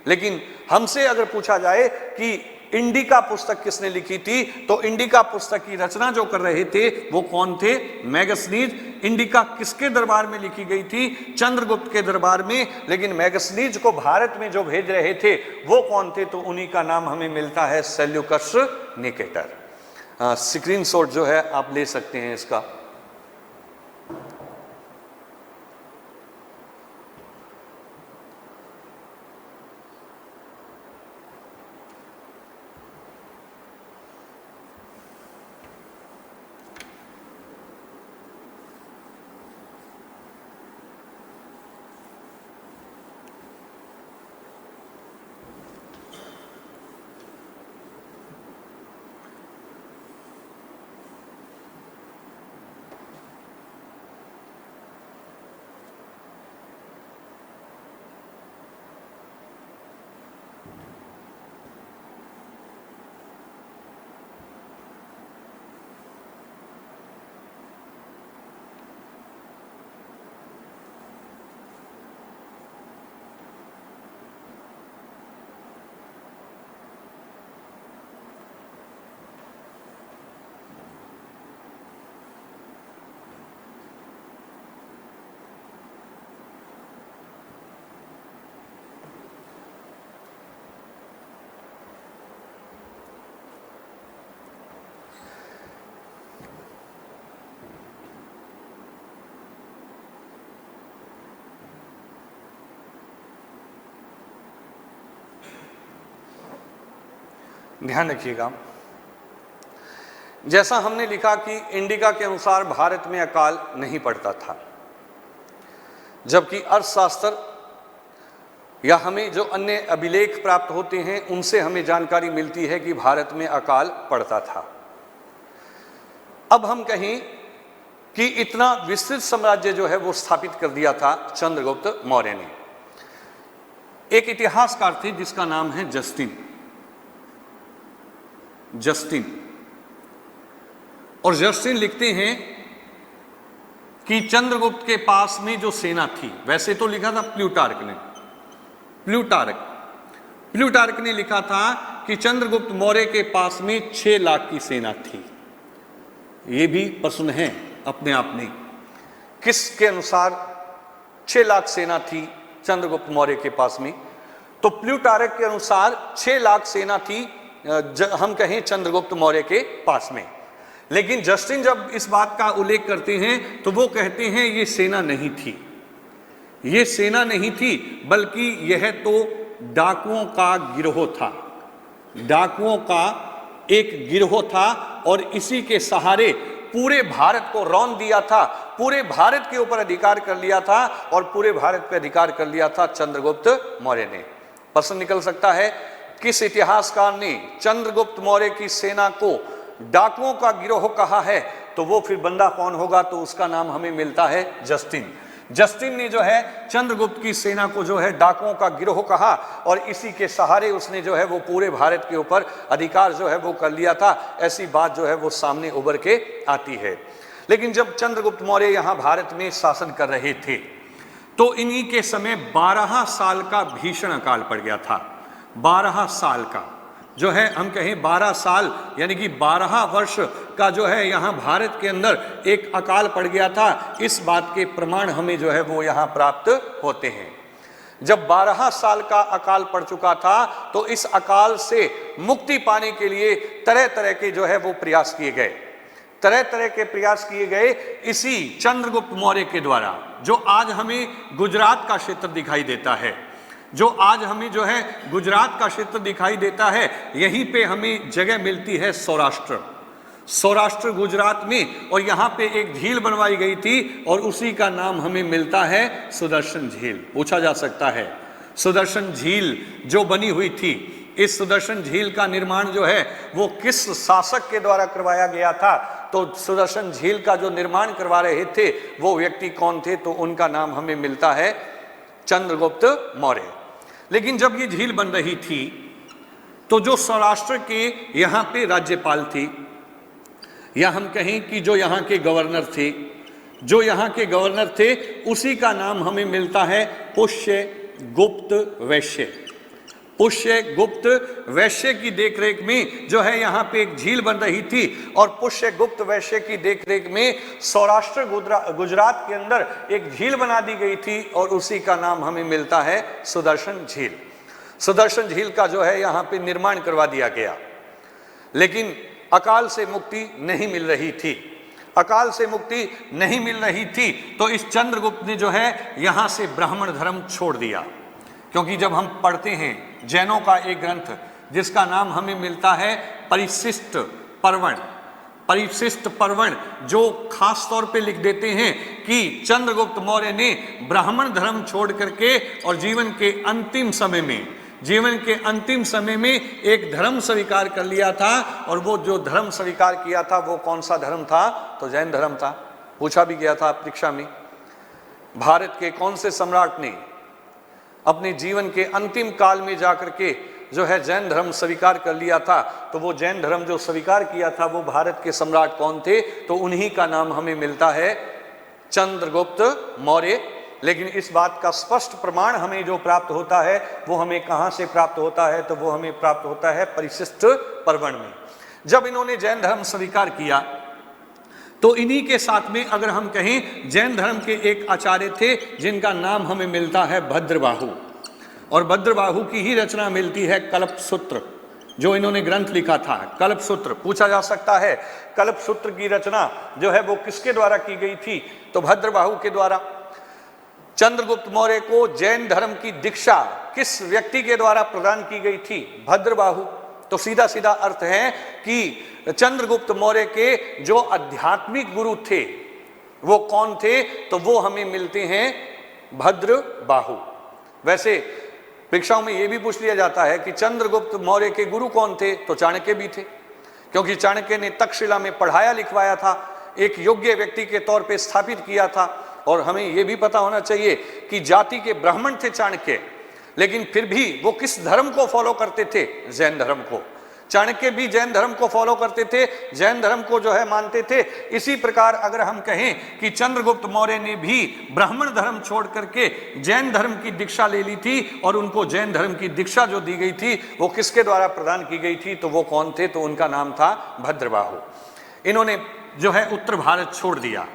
लेकिन हमसे अगर पूछा जाए कि इंडिका पुस्तक किसने लिखी थी, तो इंडिका पुस्तक की रचना जो कर रहे थे वो कौन थे? मैगसनीज। इंडिका किसके दरबार में लिखी गई थी? चंद्रगुप्त के दरबार में। लेकिन मैगसनीज को भारत में जो भेज रहे थे वो कौन थे? तो उन्हीं का नाम हमें मिलता है सेल्यूकस निकेटर। स्क्रीनशॉट जो है आप ले सकते हैं इसका। ध्यान रखिएगा, जैसा हमने लिखा कि इंडिका के अनुसार भारत में अकाल नहीं पड़ता था, जबकि अर्थशास्त्र या हमें जो अन्य अभिलेख प्राप्त होते हैं उनसे हमें जानकारी मिलती है कि भारत में अकाल पड़ता था। अब हम कहें कि इतना विस्तृत साम्राज्य जो है वो स्थापित कर दिया था चंद्रगुप्त मौर्य ने। एक इतिहासकार थे जिसका नाम है जस्टिन, और जस्टिन लिखते हैं कि चंद्रगुप्त के पास में जो सेना थी, वैसे तो लिखा था प्लूटार्क ने लिखा था कि चंद्रगुप्त मौर्य के पास में 6 लाख की सेना थी। ये भी प्रश्न है अपने आप में, किसके अनुसार 6 लाख सेना थी चंद्रगुप्त मौर्य के पास में? तो प्लूटार्क के अनुसार 6 लाख सेना थी हम कहें चंद्रगुप्त मौर्य के पास में। लेकिन जस्टिन जब इस बात का उल्लेख करते हैं तो वो कहते हैं ये सेना नहीं थी, ये सेना नहीं थी, बल्कि यह तो डाकुओं का गिरोह था, डाकुओं का एक गिरोह था, और इसी के सहारे पूरे भारत को रौंद दिया था, पूरे भारत के ऊपर अधिकार कर लिया था, और पूरे भारत पे अधिकार कर लिया था चंद्रगुप्त मौर्य ने। प्रश्न निकल सकता है, किस इतिहासकार ने चंद्रगुप्त मौर्य की सेना को डाकुओं का गिरोह कहा है? तो वो फिर बंदा कौन होगा? तो उसका नाम हमें मिलता है जस्टिन। जस्टिन ने जो है चंद्रगुप्त की सेना को जो है डाकुओं का गिरोह कहा, और इसी के सहारे उसने जो है वो पूरे भारत के ऊपर अधिकार जो है वो कर लिया था। ऐसी बात जो है वो सामने उभर के आती है। लेकिन जब चंद्रगुप्त मौर्य यहाँ भारत में शासन कर रहे थे तो इन्हीं के समय 12 साल का भीषण अकाल पड़ गया था। 12 साल का जो है हम कहें 12 साल यानी कि 12 वर्ष का जो है यहाँ भारत के अंदर एक अकाल पड़ गया था। इस बात के प्रमाण हमें जो है वो यहाँ प्राप्त होते हैं। जब 12 साल का अकाल पड़ चुका था तो इस अकाल से मुक्ति पाने के लिए तरह तरह के जो है वो प्रयास किए गए, तरह तरह के प्रयास किए गए इसी चंद्रगुप्त मौर्य के द्वारा। जो आज हमें गुजरात का क्षेत्र दिखाई देता है, जो आज हमें जो है गुजरात का क्षेत्र दिखाई देता है, यहीं पे हमें जगह मिलती है सौराष्ट्र गुजरात में, और यहाँ पे एक झील बनवाई गई थी और उसी का नाम हमें मिलता है सुदर्शन झील। पूछा जा सकता है सुदर्शन झील जो बनी हुई थी, इस सुदर्शन झील का निर्माण जो है वो किस शासक के द्वारा करवाया गया था? तो सुदर्शन झील का जो निर्माण करवा रहे थे वो व्यक्ति कौन थे? तो उनका नाम हमें मिलता है चंद्रगुप्त मौर्य। लेकिन जब ये झील बन रही थी तो जो सौराष्ट्र के यहाँ पे राज्यपाल थे, या हम कहें कि जो यहाँ के गवर्नर थे, जो यहाँ के गवर्नर थे उसी का नाम हमें मिलता है पुष्यगुप्त वैश्य। पुष्यगुप्त वैश्य की देखरेख में जो है यहाँ पे एक झील बन रही थी, और पुष्यगुप्त वैश्य की देखरेख में सौराष्ट्र गुजरात के अंदर एक झील बना दी गई थी, और उसी का नाम हमें मिलता है सुदर्शन झील। सुदर्शन झील का जो है यहाँ पे निर्माण करवा दिया गया। लेकिन अकाल से मुक्ति नहीं मिल रही थी, अकाल से मुक्ति नहीं मिल रही थी, तो इस चंद्रगुप्त ने जो है यहाँ से ब्राह्मण धर्म छोड़ दिया। क्योंकि जब हम पढ़ते हैं जैनों का एक ग्रंथ जिसका नाम हमें मिलता है परिशिष्ट पर्वण, जो खास तौर पे लिख देते हैं कि चंद्रगुप्त मौर्य ने ब्राह्मण धर्म छोड़ करके और जीवन के अंतिम समय में एक धर्म स्वीकार कर लिया था, और वो जो धर्म स्वीकार किया था वो कौन सा धर्म था? तो जैन धर्म था। पूछा भी गया था परीक्षा में, भारत के कौन से सम्राट ने अपने जीवन के अंतिम काल में जाकर के जो है जैन धर्म स्वीकार कर लिया था? तो वो जैन धर्म जो स्वीकार किया था वो भारत के सम्राट कौन थे? तो उन्हीं का नाम हमें मिलता है चंद्रगुप्त मौर्य। लेकिन इस बात का स्पष्ट प्रमाण हमें जो प्राप्त होता है वो हमें कहाँ से प्राप्त होता है? तो वो हमें प्राप्त होता है परिशिष्ट पर्वण में। जब इन्होंने जैन धर्म स्वीकार किया तो इन्हीं के साथ में अगर हम कहें जैन धर्म के एक आचार्य थे जिनका नाम हमें मिलता है भद्रबाहु, और भद्रबाहु की ही रचना मिलती है कल्पसूत्र, जो इन्होंने ग्रंथ लिखा था कल्पसूत्र। पूछा जा सकता है कल्पसूत्र की रचना जो है वो किसके द्वारा की गई थी? तो भद्रबाहु के द्वारा। चंद्रगुप्त मौर्य को जैन धर्म की दीक्षा किस व्यक्ति के द्वारा प्रदान की गई थी? भद्रबाहु। तो सीधा सीधा अर्थ है कि चंद्रगुप्त मौर्य के जो आध्यात्मिक गुरु थे वो कौन थे, तो वो हमें मिलते हैं भद्रबाहु। वैसे परीक्षाओं में यह भी पूछ लिया जाता है कि चंद्रगुप्त मौर्य के गुरु कौन थे, तो चाणक्य भी थे, क्योंकि चाणक्य ने तक्षशिला में पढ़ाया लिखवाया था, एक योग्य व्यक्ति के तौर पे स्थापित किया था। और हमें यह भी पता होना चाहिए कि जाति के ब्राह्मण थे चाणक्य, लेकिन फिर भी वो किस धर्म को फॉलो करते थे, जैन धर्म को। चाणक्य भी जैन धर्म को फॉलो करते थे, जैन धर्म को जो है मानते थे। इसी प्रकार अगर हम कहें कि चंद्रगुप्त मौर्य ने भी ब्राह्मण धर्म छोड़ करके जैन धर्म की दीक्षा ले ली थी, और उनको जैन धर्म की दीक्षा जो दी गई थी वो किसके द्वारा प्रदान की गई थी, तो वो कौन थे, तो उनका नाम था भद्रबाहु। इन्होंने जो है उत्तर भारत छोड़ दिया,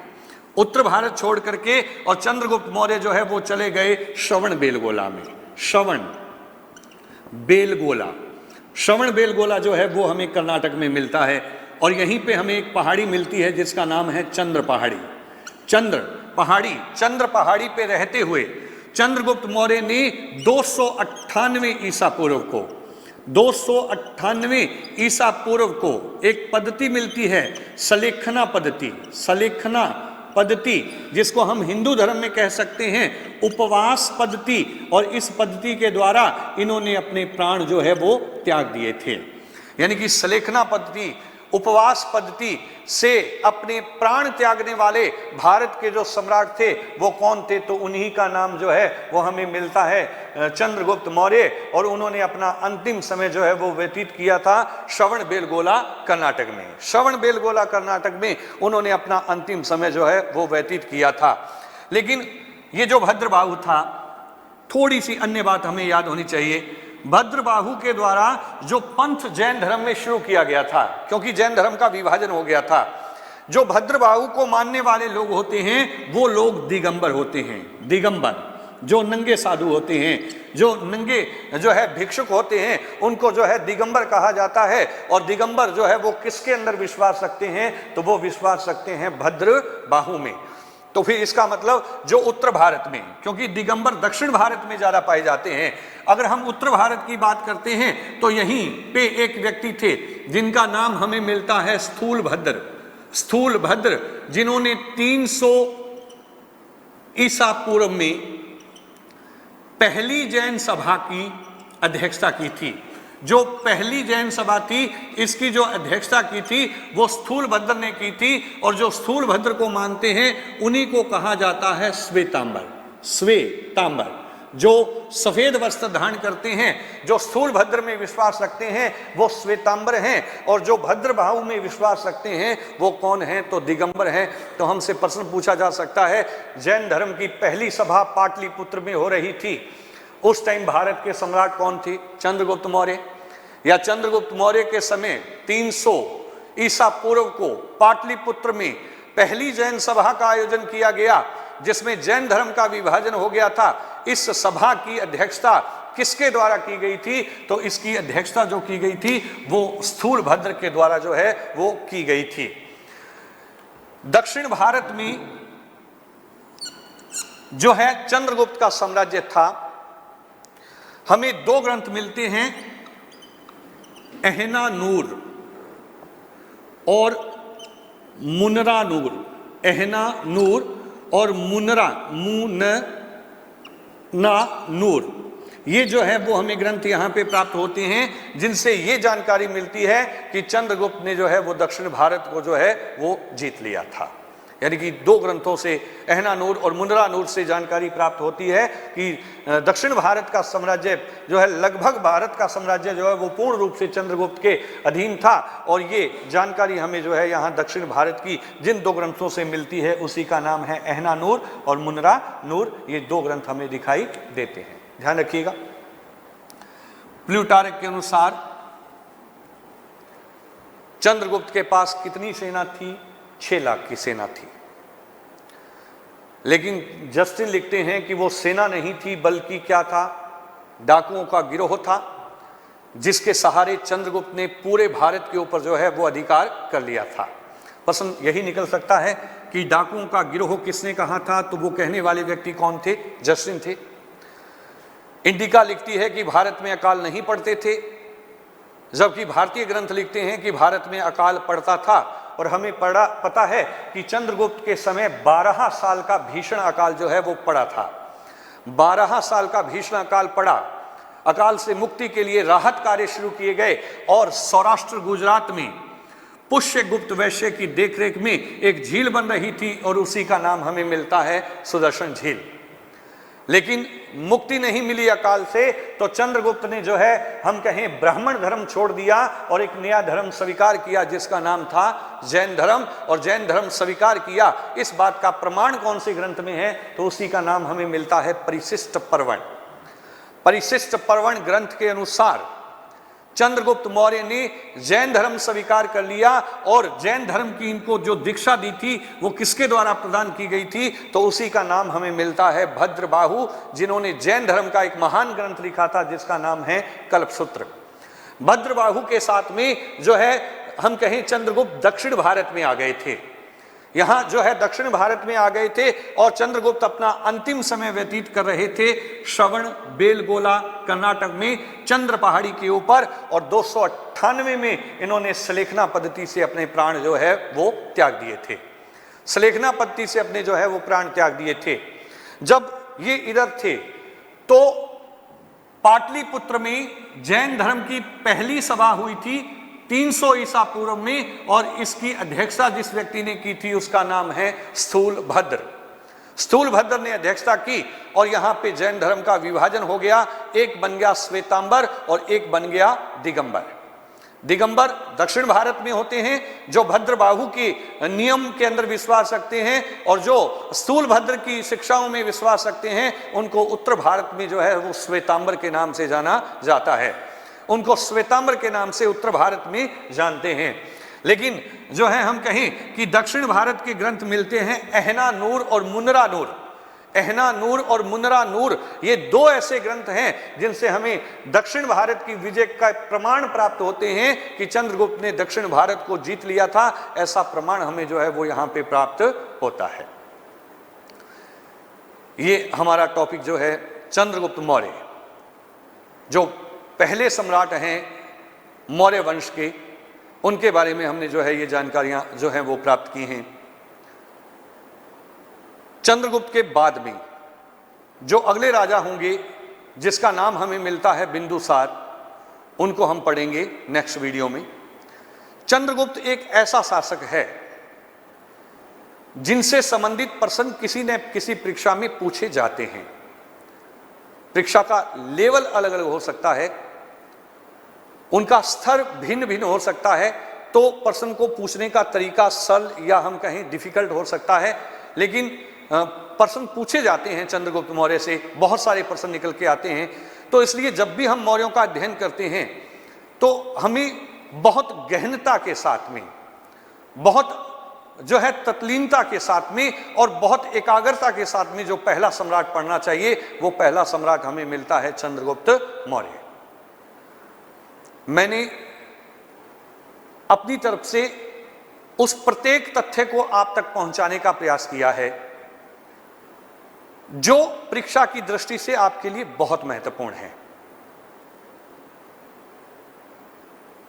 उत्तर भारत छोड़ करके, और चंद्रगुप्त मौर्य जो है वो चले गए श्रवण बेलगोला में। श्रवण बेलगोला, श्रवण बेलगोला जो है वो हमें कर्नाटक में मिलता है, और यहीं पे हमें एक पहाड़ी मिलती है जिसका नाम है चंद्र पहाड़ी। चंद्र पहाड़ी पे रहते हुए चंद्रगुप्त मौर्य ने 298 ईसा पूर्व को 298 ईसा पूर्व को एक पद्धति मिलती है, सलेखना पद्धति, जिसको हम हिंदू धर्म में कह सकते हैं उपवास पद्धति, और इस पद्धति के द्वारा इन्होंने अपने प्राण जो है वो त्याग दिए थे। यानी कि सलेखना पद्धति, उपवास पद्धति से अपने प्राण त्यागने वाले भारत के जो सम्राट थे वो कौन थे, तो उन्हीं का नाम जो है वो हमें मिलता है चंद्रगुप्त मौर्य। और उन्होंने अपना अंतिम समय जो है वो व्यतीत किया था श्रवण बेलगोला कर्नाटक में। श्रवण बेलगोला कर्नाटक में उन्होंने अपना अंतिम समय जो है वो व्यतीत किया था। लेकिन ये जो भद्रबाहु था, थोड़ी सी अन्य बात हमें याद होनी चाहिए। भद्रबाहु के द्वारा जो पंथ जैन धर्म में शुरू किया गया था, क्योंकि जैन धर्म का विभाजन हो गया था, जो भद्रबाहु को मानने वाले लोग होते हैं वो लोग दिगंबर होते हैं। दिगंबर जो नंगे साधु होते हैं, जो नंगे जो है भिक्षुक होते हैं, उनको जो है दिगंबर कहा जाता है। और दिगंबर जो है वो किसके अंदर विश्वास रखते हैं, तो वो विश्वास रखते हैं भद्रबाहु में। तो फिर इसका मतलब जो उत्तर भारत में, क्योंकि दिगंबर दक्षिण भारत में ज्यादा पाए जाते हैं, अगर हम उत्तर भारत की बात करते हैं तो यहीं पे एक व्यक्ति थे जिनका नाम हमें मिलता है स्थूल भद्र, जिन्होंने 300 ईसा पूर्व में पहली जैन सभा की अध्यक्षता की थी। जो पहली जैन सभा थी, इसकी जो अध्यक्षता की थी वो स्थूल भद्र ने की थी, और जो स्थूल भद्र को मानते हैं उन्हीं को कहा जाता है श्वेतांबर, जो सफेद वस्त्र धारण करते हैं, जो स्थूल भद्र में विश्वास रखते हैं वो श्वेतांबर हैं, और जो भद्रबाहु में विश्वास रखते हैं वो कौन हैं, तो दिगंबर हैं। तो हमसे प्रश्न पूछा जा सकता है, जैन धर्म की पहली सभा पाटलिपुत्र में हो रही थी, उस टाइम भारत के सम्राट कौन थे, चंद्रगुप्त मौर्य, या चंद्रगुप्त मौर्य के समय 300 ईसा पूर्व को पाटलिपुत्र में पहली जैन सभा का आयोजन किया गया जिसमें जैन धर्म का विभाजन हो गया था। इस सभा की अध्यक्षता किसके द्वारा की गई थी, तो इसकी अध्यक्षता जो की गई थी वो स्थूल भद्र के द्वारा जो है वो की गई थी। दक्षिण भारत में जो है चंद्रगुप्त का साम्राज्य था, हमें 2 ग्रंथ मिलते हैं, एहनानूर और मुनरानूर। एहनानूर और मुनरानूर, ये जो है वो हमें ग्रंथ यहाँ पे प्राप्त होते हैं, जिनसे ये जानकारी मिलती है कि चंद्रगुप्त ने जो है वो दक्षिण भारत को जो है वो जीत लिया था। यानी कि 2 ग्रंथों से, एहनानूर और मुनरानूर से जानकारी प्राप्त होती है कि दक्षिण भारत का साम्राज्य जो है, लगभग भारत का साम्राज्य जो है वो पूर्ण रूप से चंद्रगुप्त के अधीन था। और ये जानकारी हमें जो है यहाँ दक्षिण भारत की जिन 2 ग्रंथों से मिलती है उसी का नाम है एहनानूर और मुनरानूर। ये 2 ग्रंथ हमें दिखाई देते हैं, ध्यान रखिएगा। प्लूटार्क के अनुसार चंद्रगुप्त के पास कितनी सेना थी, 6 लाख की सेना थी। लेकिन जस्टिन लिखते हैं कि वो सेना नहीं थी, बल्कि क्या था, डाकुओं का गिरोह था, जिसके सहारे चंद्रगुप्त ने पूरे भारत के ऊपर जो है वो अधिकार कर लिया था। प्रश्न यही निकल सकता है कि डाकुओं का गिरोह किसने कहा था, तो वो कहने वाले व्यक्ति कौन थे, जस्टिन थे। इंडिका लिखती है कि भारत में अकाल नहीं पड़ते थे, जबकि भारतीय ग्रंथ लिखते हैं कि भारत में अकाल पड़ता था, और हमें पता है कि चंद्रगुप्त के समय 12 साल का भीषण अकाल जो है वो पड़ा था। 12 साल का भीषण अकाल पड़ा। अकाल से मुक्ति के लिए राहत कार्य शुरू किए गए, और सौराष्ट्र गुजरात में पुष्यगुप्त वैश्य की देखरेख में एक झील बन रही थी, और उसी का नाम हमें मिलता है सुदर्शन झील। लेकिन मुक्ति नहीं मिली अकाल से, तो चंद्रगुप्त ने जो है हम कहें ब्राह्मण धर्म छोड़ दिया और एक नया धर्म स्वीकार किया जिसका नाम था जैन धर्म, और जैन धर्म स्वीकार किया। इस बात का प्रमाण कौन से ग्रंथ में है, तो उसी का नाम हमें मिलता है परिशिष्ट पर्वण। परिशिष्ट पर्वण ग्रंथ के अनुसार चंद्रगुप्त मौर्य ने जैन धर्म स्वीकार कर लिया, और जैन धर्म की इनको जो दीक्षा दी थी वो किसके द्वारा प्रदान की गई थी, तो उसी का नाम हमें मिलता है भद्रबाहु, जिन्होंने जैन धर्म का एक महान ग्रंथ लिखा था जिसका नाम है कल्पसूत्र। भद्रबाहु के साथ में जो है हम कहें चंद्रगुप्त दक्षिण भारत में आ गए थे, यहां जो है दक्षिण भारत में आ गए थे, और चंद्रगुप्त अपना अंतिम समय व्यतीत कर रहे थे श्रवण बेलगोला कर्नाटक में चंद्र पहाड़ी के ऊपर, और 298 में इन्होंने सलेखना पद्धति से अपने प्राण जो है वो त्याग दिए थे। सलेखना पद्धति से अपने जो है वो प्राण त्याग दिए थे। जब ये इधर थे तो पाटलिपुत्र में जैन धर्म की पहली सभा हुई थी 300 ईसा पूर्व में, और इसकी अध्यक्षता जिस व्यक्ति ने की थी उसका नाम है स्थूलभद्र। स्थूलभद्र ने अध्यक्षता की, और यहां पे जैन धर्म का विभाजन हो गया। एक बन गया श्वेतांबर और एक बन गया दिगंबर। दिगंबर दक्षिण भारत में होते हैं, जो भद्रबाहु के नियम के अंदर विश्वास रखते हैं, और जो स्थूलभद्र की शिक्षाओं में विश्वास रखते हैं उनको उत्तर भारत में जो है वो श्वेतांबर के नाम से जाना जाता है। उनको श्वेतांबर के नाम से उत्तर भारत में जानते हैं। लेकिन जो है हम कहें कि दक्षिण भारत के ग्रंथ मिलते हैं अहना नूर और मुनरा नूर। अहना नूर और मुनरा नूर ये दो ऐसे ग्रंथ हैं जिनसे हमें दक्षिण भारत की विजय का प्रमाण प्राप्त होते हैं कि चंद्रगुप्त ने दक्षिण भारत को जीत लिया था, ऐसा प्रमाण हमें जो है वो यहां पे प्राप्त होता है। ये हमारा टॉपिक जो है चंद्रगुप्त मौर्य, जो पहले सम्राट हैं मौर्य वंश के, उनके बारे में हमने जो है ये जानकारियां जो हैं वो प्राप्त की हैं। चंद्रगुप्त के बाद में जो अगले राजा होंगे जिसका नाम हमें मिलता है बिंदुसार, उनको हम पढ़ेंगे नेक्स्ट वीडियो में। चंद्रगुप्त एक ऐसा शासक है जिनसे संबंधित प्रश्न किसी न किसी परीक्षा में पूछे जाते हैं। परीक्षा का लेवल अलग अलग हो सकता है, उनका स्तर भिन्न भिन्न हो सकता है, तो प्रश्न को पूछने का तरीका सरल या हम कहें डिफिकल्ट हो सकता है, लेकिन प्रश्न पूछे जाते हैं चंद्रगुप्त मौर्य से, बहुत सारे प्रश्न निकल के आते हैं। तो इसलिए जब भी हम मौर्यों का अध्ययन करते हैं तो हमें बहुत गहनता के साथ में, बहुत जो है तत्लीनता के साथ में और बहुत एकाग्रता के साथ में जो पहला सम्राट पढ़ना चाहिए, वो पहला सम्राट हमें मिलता है चंद्रगुप्त मौर्य। मैंने अपनी तरफ से उस प्रत्येक तथ्य को आप तक पहुंचाने का प्रयास किया है जो परीक्षा की दृष्टि से आपके लिए बहुत महत्वपूर्ण है,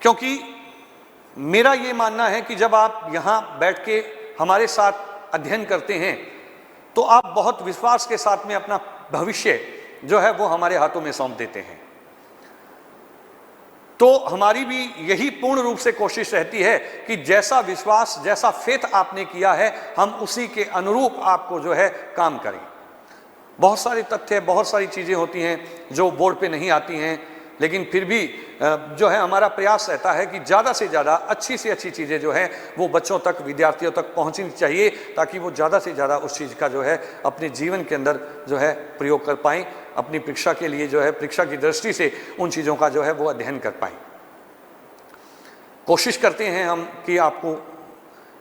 क्योंकि मेरा यह मानना है कि जब आप यहां बैठ के हमारे साथ अध्ययन करते हैं तो आप बहुत विश्वास के साथ में अपना भविष्य जो है वो हमारे हाथों में सौंप देते हैं। तो हमारी भी यही पूर्ण रूप से कोशिश रहती है कि जैसा विश्वास, जैसा फेथ आपने किया है, हम उसी के अनुरूप आपको जो है काम करें। बहुत सारे तथ्य, बहुत सारी चीजें होती हैं जो बोर्ड पे नहीं आती हैं, लेकिन फिर भी जो है हमारा प्रयास रहता है कि ज़्यादा से ज़्यादा अच्छी से अच्छी चीज़ें जो हैं वो बच्चों तक, विद्यार्थियों तक पहुंचनी चाहिए, ताकि वो ज़्यादा से ज़्यादा उस चीज़ का जो है अपने जीवन के अंदर जो है प्रयोग कर पाएँ, अपनी परीक्षा के लिए जो है परीक्षा की दृष्टि से उन चीज़ों का जो है वो अध्ययन कर पाएँ। कोशिश करते हैं हम कि आपको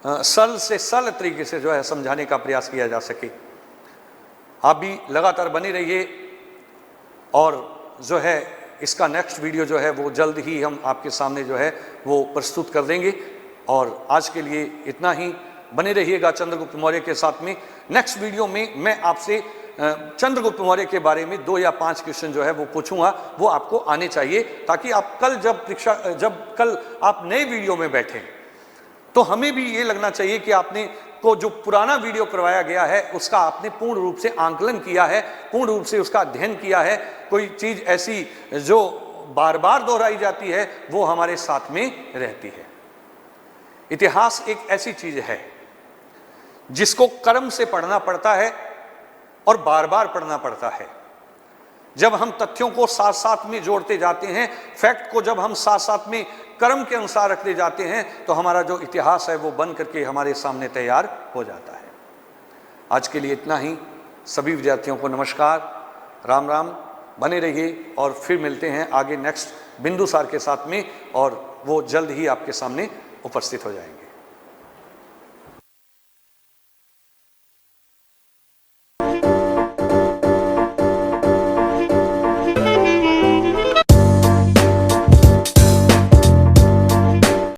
सरल से सरल तरीके से जो है समझाने का प्रयास किया जा सके। आप भी लगातार बने रहिए, और जो है इसका नेक्स्ट वीडियो जो है वो जल्द ही हम आपके सामने जो है वो प्रस्तुत कर देंगे। और आज के लिए इतना ही, बने रहिएगा चंद्रगुप्त मौर्य के साथ में। नेक्स्ट वीडियो में मैं आपसे चंद्रगुप्त मौर्य के बारे में 2 या 5 क्वेश्चन जो है वो पूछूंगा, वो आपको आने चाहिए, ताकि आप कल जब कल आप नए वीडियो में बैठें तो हमें भी ये लगना चाहिए कि आपने को जो पुराना वीडियो करवाया गया है उसका आपने पूर्ण रूप से आंकलन किया है, पूर्ण रूप से उसका अध्ययन किया है। कोई चीज ऐसी जो बार बार दोहराई जाती है वो हमारे साथ में रहती है। इतिहास एक ऐसी चीज है जिसको क्रम से पढ़ना पड़ता है और बार बार पढ़ना पड़ता है। जब हम तथ्यों को साथ साथ में जोड़ते जाते हैं, फैक्ट को जब हम साथ साथ में क्रम के अनुसार रखते जाते हैं, तो हमारा जो इतिहास है वो बन करके हमारे सामने तैयार हो जाता है। आज के लिए इतना ही। सभी विद्यार्थियों को नमस्कार, राम राम, बने रहिए और फिर मिलते हैं आगे नेक्स्ट बिंदुसार के साथ में, और वो जल्द ही आपके सामने उपस्थित हो जाएंगे।